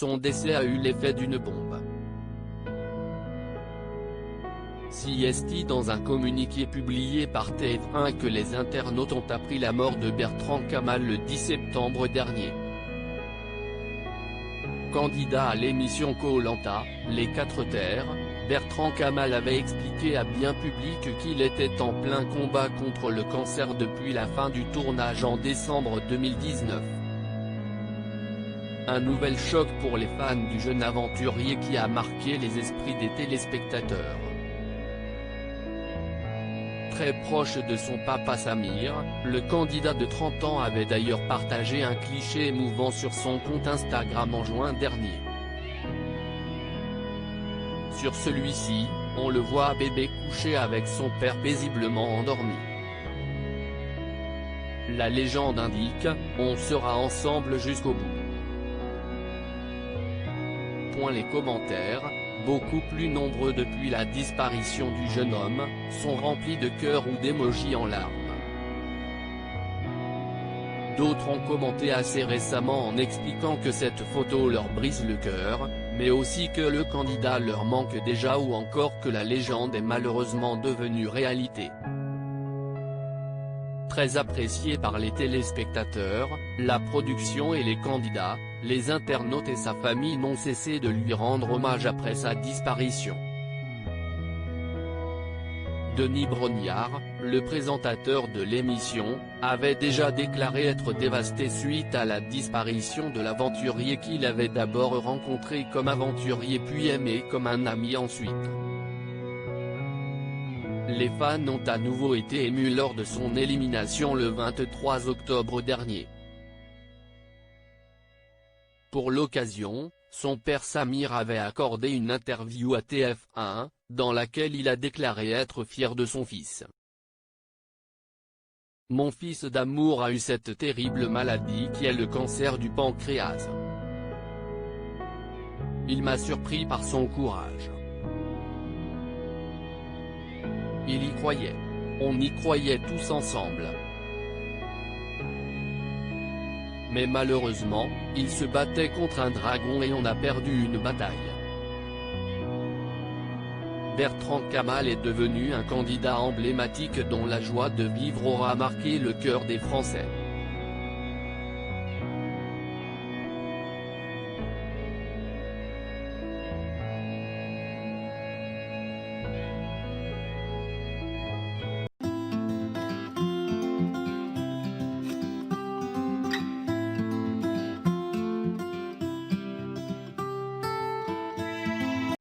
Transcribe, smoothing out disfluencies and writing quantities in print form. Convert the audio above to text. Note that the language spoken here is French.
son décès a eu l'effet d'une bombe. CST dans un communiqué publié par TF1 que les internautes ont appris la mort de Bertrand Kamal le 10 septembre dernier. Candidat à l'émission Koh-Lanta, Les 4 Terres, Bertrand Kamal avait expliqué à bien public qu'il était en plein combat contre le cancer depuis la fin du tournage en décembre 2019. Un nouvel choc pour les fans du jeune aventurier qui a marqué les esprits des téléspectateurs. Très proche de son papa Samir, le candidat de 30 ans avait d'ailleurs partagé un cliché émouvant sur son compte Instagram en juin dernier. Sur celui-ci, on le voit bébé couché avec son père paisiblement endormi. La légende indique « On sera ensemble jusqu'au bout ». Les commentaires, beaucoup plus nombreux depuis la disparition du jeune homme, sont remplis de cœurs ou d'émojis en larmes. D'autres ont commenté assez récemment en expliquant que cette photo leur brise le cœur, mais aussi que le candidat leur manque déjà ou encore que la légende est malheureusement devenue réalité. Très apprécié par les téléspectateurs, la production et les candidats, les internautes et sa famille n'ont cessé de lui rendre hommage après sa disparition. Denis Brognard, le présentateur de l'émission, avait déjà déclaré être dévasté suite à la disparition de l'aventurier qu'il avait d'abord rencontré comme aventurier puis aimé comme un ami ensuite. Les fans ont à nouveau été émus lors de son élimination le 23 octobre dernier. Pour l'occasion, son père Samir avait accordé une interview à TF1, dans laquelle il a déclaré être fier de son fils. « Mon fils d'amour a eu cette terrible maladie qui est le cancer du pancréas. Il m'a surpris par son courage. Il y croyait. On y croyait tous ensemble. Mais malheureusement, il se battait contre un dragon et on a perdu une bataille. Bertrand Kamal est devenu un candidat emblématique dont la joie de vivre aura marqué le cœur des Français.